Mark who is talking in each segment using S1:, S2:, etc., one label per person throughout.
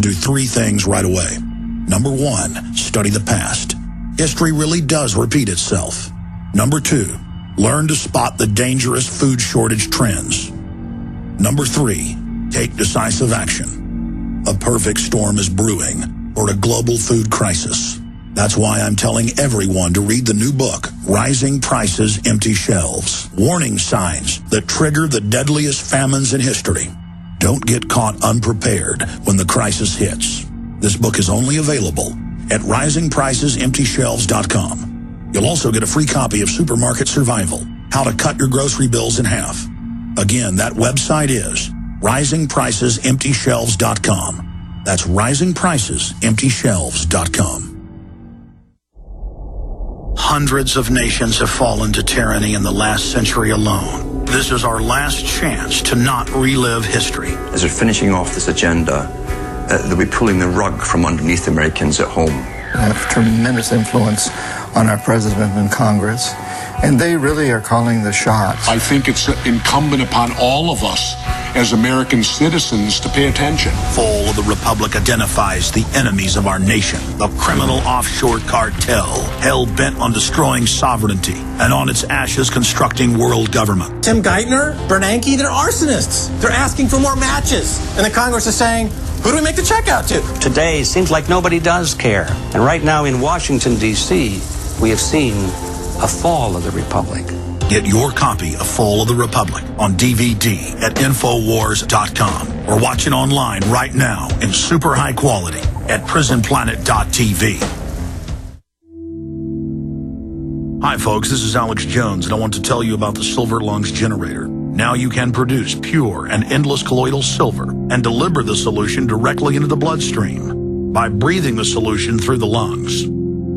S1: to do 3 things right away. Number 1, study the past. History really does repeat itself. Number 2, learn to spot the dangerous food shortage trends. Number 3, take decisive action. A perfect storm is brewing for a global food crisis. That's why I'm telling everyone to read the new book, Rising Prices, Empty Shelves. Warning signs that trigger the deadliest famines in history. Don't get caught unprepared when the crisis hits. This book is only available at risingpricesemptyshelves.com. You'll also get a free copy of Supermarket Survival, How to Cut Your Grocery Bills in Half. Again, that website is risingpricesemptyshelves.com. That's risingpricesemptyshelves.com. Hundreds of nations have fallen to tyranny in the last century alone. This is our last chance to not relive history.
S2: As we're finishing off this agenda, they'll be pulling the rug from underneath Americans at home.
S3: I have tremendous influence on our president and Congress, and they really are calling the shots.
S4: I think it's incumbent upon all of us as American citizens to pay attention.
S1: Fall of the Republic identifies the enemies of our nation, the criminal offshore cartel, hell-bent on destroying sovereignty, and on its ashes constructing world government.
S5: Tim Geithner, Bernanke, they're arsonists. They're asking for more matches. And the Congress is saying, who do we make the check out to?
S6: Today seems like nobody does care. And right now in Washington, D.C., we have seen a fall of the Republic.
S1: Get your copy of Fall of the Republic on DVD at Infowars.com or watch it online right now in super high quality at prisonplanet.tv. Hi folks, this is Alex Jones and I want to tell you about the Silver Lungs Generator. Now you can produce pure and endless colloidal silver and deliver the solution directly into the bloodstream by breathing the solution through the lungs.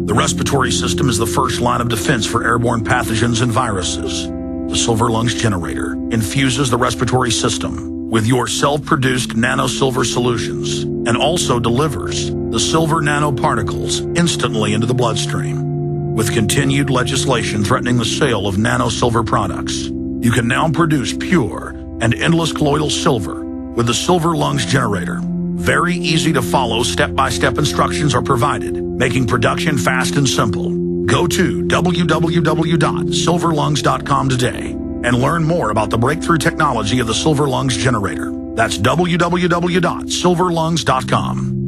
S1: The respiratory system is the first line of defense for airborne pathogens and viruses. The Silver Lungs Generator infuses the respiratory system with your self-produced nano-silver solutions and also delivers the silver nanoparticles instantly into the bloodstream. With continued legislation threatening the sale of nano-silver products, you can now produce pure and endless colloidal silver with the Silver Lungs Generator. Very easy to follow, step-by-step instructions are provided, making production fast and simple. Go to www.silverlungs.com today and learn more about the breakthrough technology of the Silver Lungs Generator. That's www.silverlungs.com.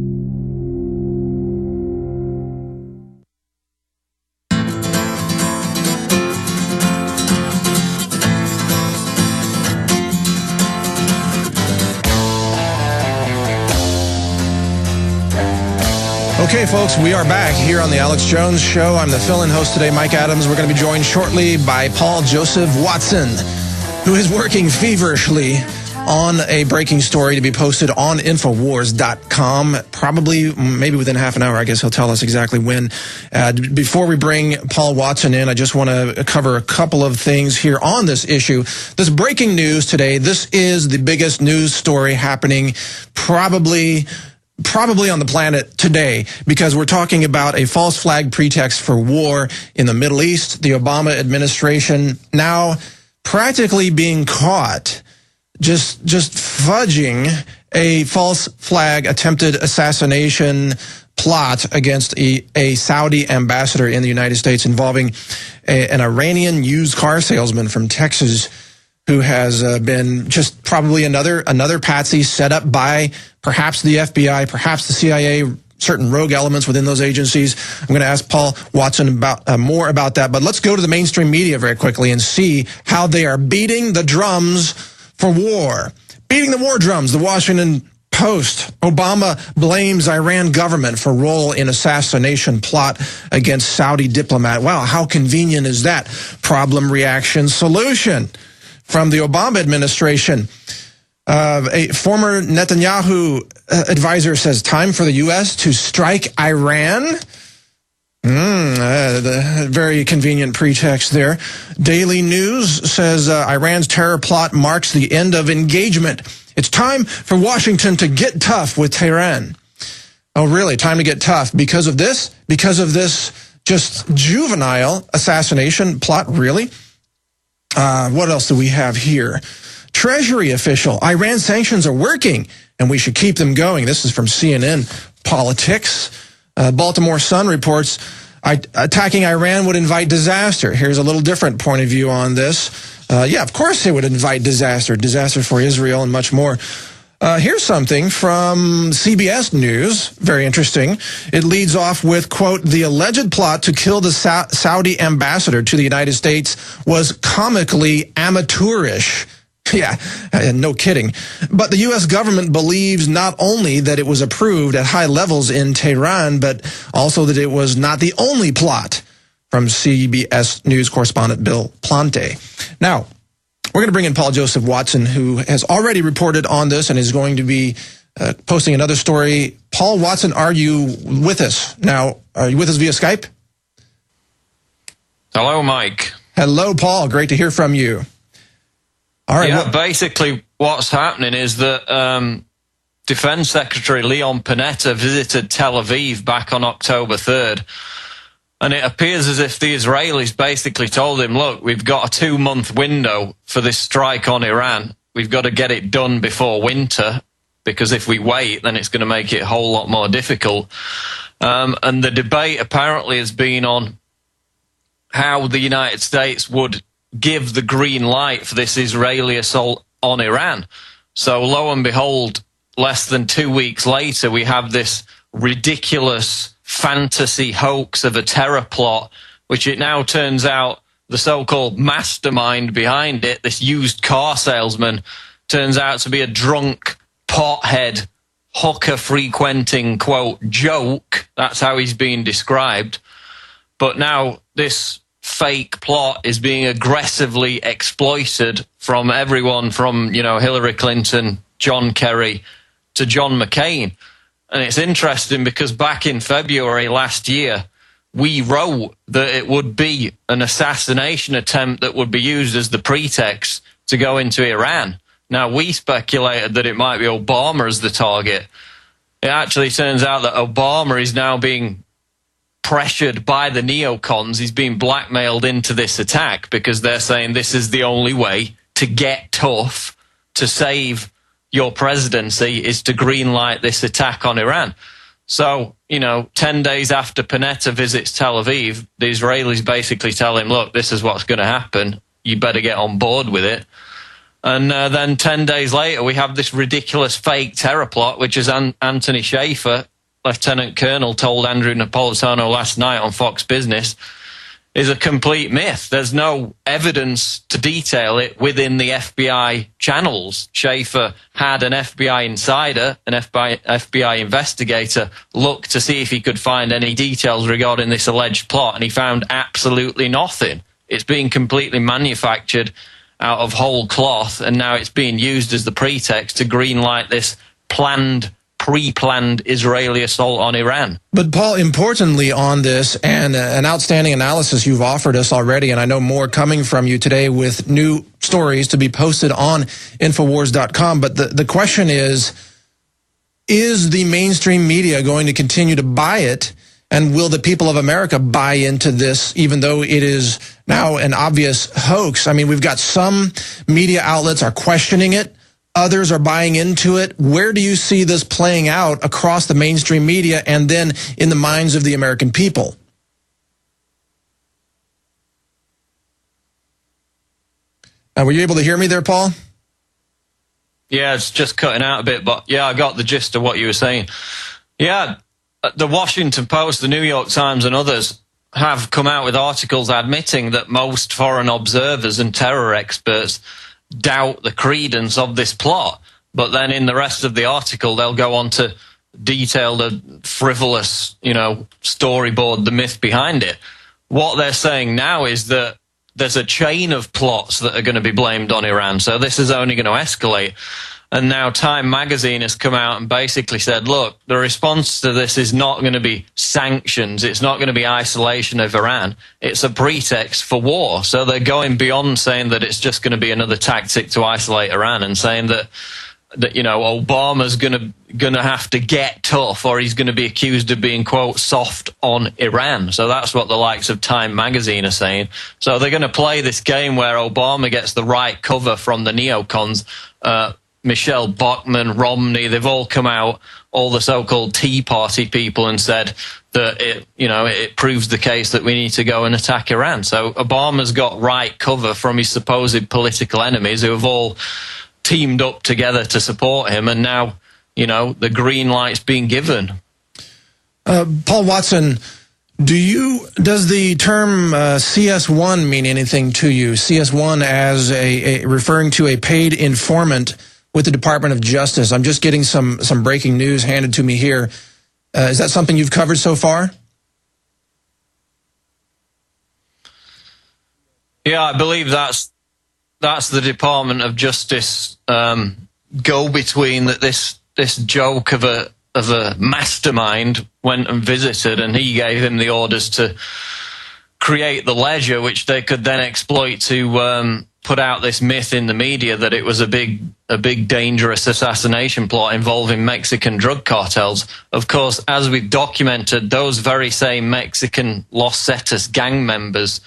S7: Okay, folks, we are back here on the Alex Jones Show. I'm the fill-in host today, Mike Adams. We're going to be joined shortly by Paul Joseph Watson, who is working feverishly on a breaking story to be posted on Infowars.com, probably maybe within half an hour. I guess he'll tell us exactly when. Before we bring Paul Watson in, I just want to cover a couple of things here on this issue. This breaking news today, this is the biggest news story happening probably on the planet today, because we're talking about a false flag pretext for war in the Middle East. The Obama administration now practically being caught just fudging a false flag attempted assassination plot against a Saudi ambassador in the United States involving an Iranian used car salesman from Texas who has been just probably another patsy set up by perhaps the FBI, perhaps the CIA, certain rogue elements within those agencies. I'm going to ask Paul Watson about more about that. But let's go to the mainstream media very quickly and see how they are beating the drums for war. Beating the war drums. The Washington Post. Obama blames Iran government for role in assassination plot against Saudi diplomat. Wow, how convenient is that? Problem, reaction, solution. From the Obama administration, a former Netanyahu advisor says time for the U.S. to strike Iran. Very convenient pretext there. Daily News says Iran's terror plot marks the end of engagement. It's time for Washington to get tough with Tehran. Oh, really? Time to get tough because of this? Because of this just juvenile assassination plot? Really? What else do we have here? Treasury official. Iran sanctions are working. and we should keep them going. This is from CNN Politics. Baltimore Sun reports attacking Iran would invite disaster. Here's a little different point of view on this. Yeah, of course it would invite disaster for Israel and much more. Here's something from CBS News, very interesting. It leads off with, quote, the alleged plot to kill the Saudi ambassador to the United States was comically amateurish. Yeah, no kidding. But the U.S. government believes not only that it was approved at high levels in Tehran, but also that it was not the only plot, from CBS News correspondent Bill Plante. Now, we're going to bring in Paul Joseph Watson, who has already reported on this and is going to be posting another story. Paul Watson, are you with us? Now, are you with us via Skype?
S8: Hello, Mike.
S7: Hello, Paul. Great to hear from you. All right.
S8: Yeah, basically what's happening is that Defense Secretary Leon Panetta visited Tel Aviv back on October 3rd, and it appears as if the Israelis basically told him, look, we've got a 2-month window for this strike on Iran. We've got to get it done before winter, because if we wait, then it's going to make it a whole lot more difficult. And the debate apparently has been on how the United States would give the green light for this Israeli assault on Iran. So lo and behold, less than 2 weeks later, we have this ridiculous fantasy hoax of a terror plot, which it now turns out the so-called mastermind behind it, this used car salesman, turns out to be a drunk, pothead, hooker-frequenting, quote, joke. That's how he's being described. But now this fake plot is being aggressively exploited from everyone from, Hillary Clinton, John Kerry, to John McCain. And it's interesting because back in February last year, we wrote that it would be an assassination attempt that would be used as the pretext to go into Iran. Now, we speculated that it might be Obama as the target. It actually turns out that Obama is now being pressured by the neocons. He's being blackmailed into this attack because they're saying this is the only way to get tough, to save your presidency, is to greenlight this attack on Iran. So, 10 days after Panetta visits Tel Aviv, the Israelis basically tell him, look, this is what's going to happen. You better get on board with it. And then 10 days later, we have this ridiculous fake terror plot, which is Anthony Schaefer, Lieutenant Colonel, told Andrew Napolitano last night on Fox Business, is a complete myth. There's no evidence to detail it within the FBI channels. Schaefer had an FBI insider, an FBI investigator, look to see if he could find any details regarding this alleged plot, and he found absolutely nothing. It's being completely manufactured out of whole cloth, and now it's being used as the pretext to greenlight this pre-planned Israeli assault on Iran.
S7: But Paul, importantly on this, and an outstanding analysis you've offered us already, and I know more coming from you today with new stories to be posted on Infowars.com, but the question is the mainstream media going to continue to buy it, and will the people of America buy into this, even though it is now an obvious hoax? I mean, we've got some media outlets are questioning it, others are buying into it. Where do you see this playing out across the mainstream media and then in the minds of the American people? Were you able to hear me there, Paul?
S8: Yeah, it's just cutting out a bit, but yeah, I got the gist of what you were saying. Yeah, the Washington Post, the New York Times, and others have come out with articles admitting that most foreign observers and terror experts doubt the credence of this plot, but then in the rest of the article they'll go on to detail the frivolous, storyboard, the myth behind it. What they're saying now is that there's a chain of plots that are going to be blamed on Iran, so this is only going to escalate. And now Time magazine has come out and basically said, look, the response to this is not going to be sanctions. It's not going to be isolation of Iran. It's a pretext for war. So they're going beyond saying that it's just going to be another tactic to isolate Iran and saying that Obama's going to have to get tough, or he's going to be accused of being, quote, soft on Iran. So that's what the likes of Time magazine are saying. So they're going to play this game where Obama gets the right cover from the neocons, Michelle Bachmann, Romney, they've all come out, all the so-called Tea Party people, and said that it proves the case that we need to go and attack Iran. So Obama's got right cover from his supposed political enemies who have all teamed up together to support him, and now, the green light's being given.
S7: Paul Watson, does the term CS1 mean anything to you? CS1 as referring to a paid informant with the Department of Justice. I'm just getting some breaking news handed to me here. Is that something you've covered so far?
S8: Yeah, I believe that's the Department of Justice go-between, that this joke of a mastermind went and visited, and he gave him the orders to create the ledger, which they could then exploit to put out this myth in the media that it was a big dangerous assassination plot involving Mexican drug cartels. Of course, as we've documented, those very same Mexican Los Zetas gang members,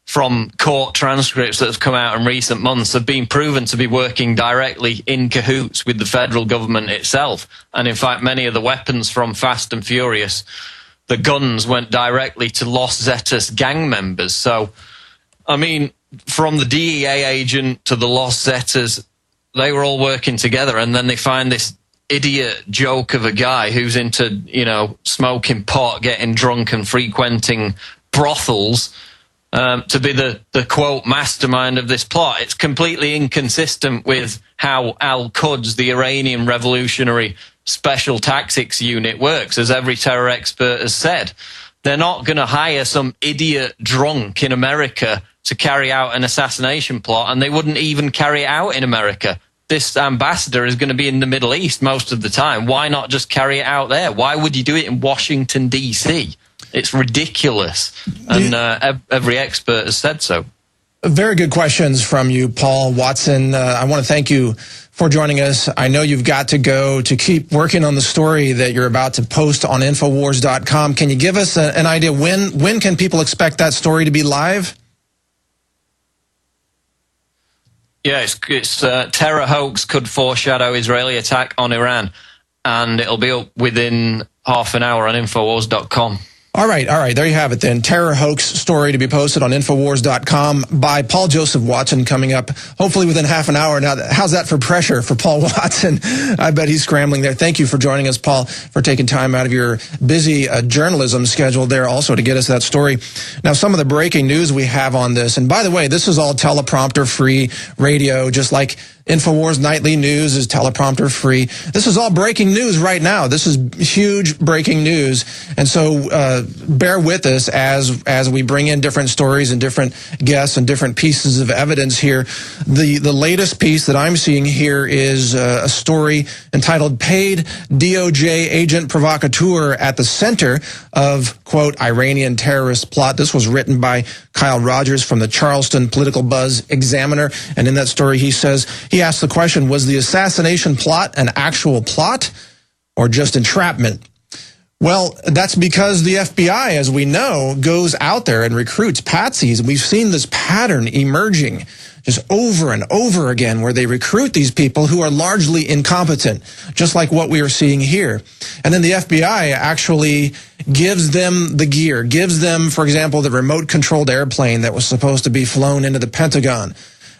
S8: from court transcripts that have come out in recent months, have been proven to be working directly in cahoots with the federal government itself. And in fact, many of the weapons from Fast and Furious, the guns, went directly to Los Zetas gang members. So, I mean, from the DEA agent to the Los Zetas, they were all working together, and then they find this idiot joke of a guy who's into, smoking pot, getting drunk and frequenting brothels, to be the quote mastermind of this plot. It's completely inconsistent with how Al-Quds, the Iranian Revolutionary Special Tactics Unit, works, as every terror expert has said. They're not going to hire some idiot drunk in America to carry out an assassination plot, and they wouldn't even carry it out in America. This ambassador is going to be in the Middle East most of the time. Why not just carry it out there? Why would you do it in Washington, D.C.? It's ridiculous, and every expert has said so.
S7: Very good questions from you, Paul Watson. I want to thank you for joining us. I know you've got to go to keep working on the story that you're about to post on Infowars.com. Can you give us an idea when can people expect that story to be live?
S8: Yeah, it's terror hoax could foreshadow Israeli attack on Iran, and it'll be up within half an hour on Infowars.com.
S7: All right. There you have it then. Terror hoax story to be posted on Infowars.com by Paul Joseph Watson, coming up hopefully within half an hour. Now, how's that for pressure for Paul Watson? I bet he's scrambling there. Thank you for joining us, Paul, for taking time out of your busy journalism schedule there also to get us that story. Now, some of the breaking news we have on this, and by the way, this is all teleprompter-free radio, just like Infowars Nightly News is teleprompter free. This is all breaking news right now. This is huge breaking news. And so bear with us as we bring in different stories and different guests and different pieces of evidence here. The latest piece that I'm seeing here is a story entitled "Paid DOJ Agent Provocateur at the Center of, quote, Iranian Terrorist Plot." This was written by Kyle Rogers from the Charleston Political Buzz Examiner. And in that story, he says, he asked the question, was the assassination plot an actual plot or just entrapment? Well, that's because the FBI, as we know, goes out there and recruits patsies. We've seen this pattern emerging just over and over again, where they recruit these people who are largely incompetent, just like what we are seeing here. And then the FBI actually gives them the gear, gives them, for example, the remote-controlled airplane that was supposed to be flown into the Pentagon,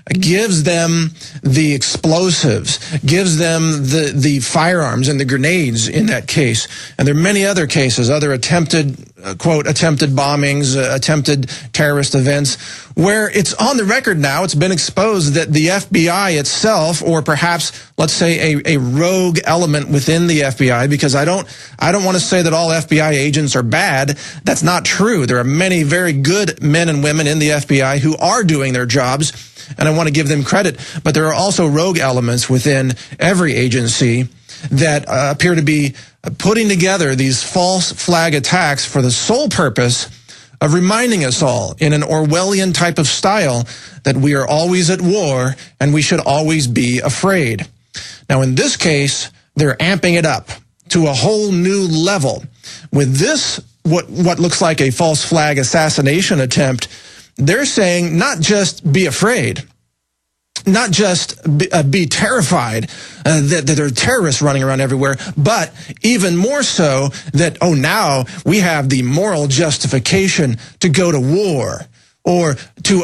S7: gives them the explosives, gives them the firearms and the grenades in that case. And there are many other cases, other attempted, quote, attempted bombings, attempted terrorist events, where it's on the record now, it's been exposed that the FBI itself, or perhaps, let's say, a rogue element within the FBI, because I don't want to say that all FBI agents are bad. That's not true. There are many very good men and women in the FBI who are doing their jobs, and I want to give them credit. But there are also rogue elements within every agency that appear to be putting together these false flag attacks for the sole purpose of reminding us all in an Orwellian type of style that we are always at war and we should always be afraid. Now, in this case, they're amping it up to a whole new level. With this, what looks like a false flag assassination attempt, they're saying not just be afraid, not just be terrified that there are terrorists running around everywhere, but even more so that, oh, now we have the moral justification to go to war or to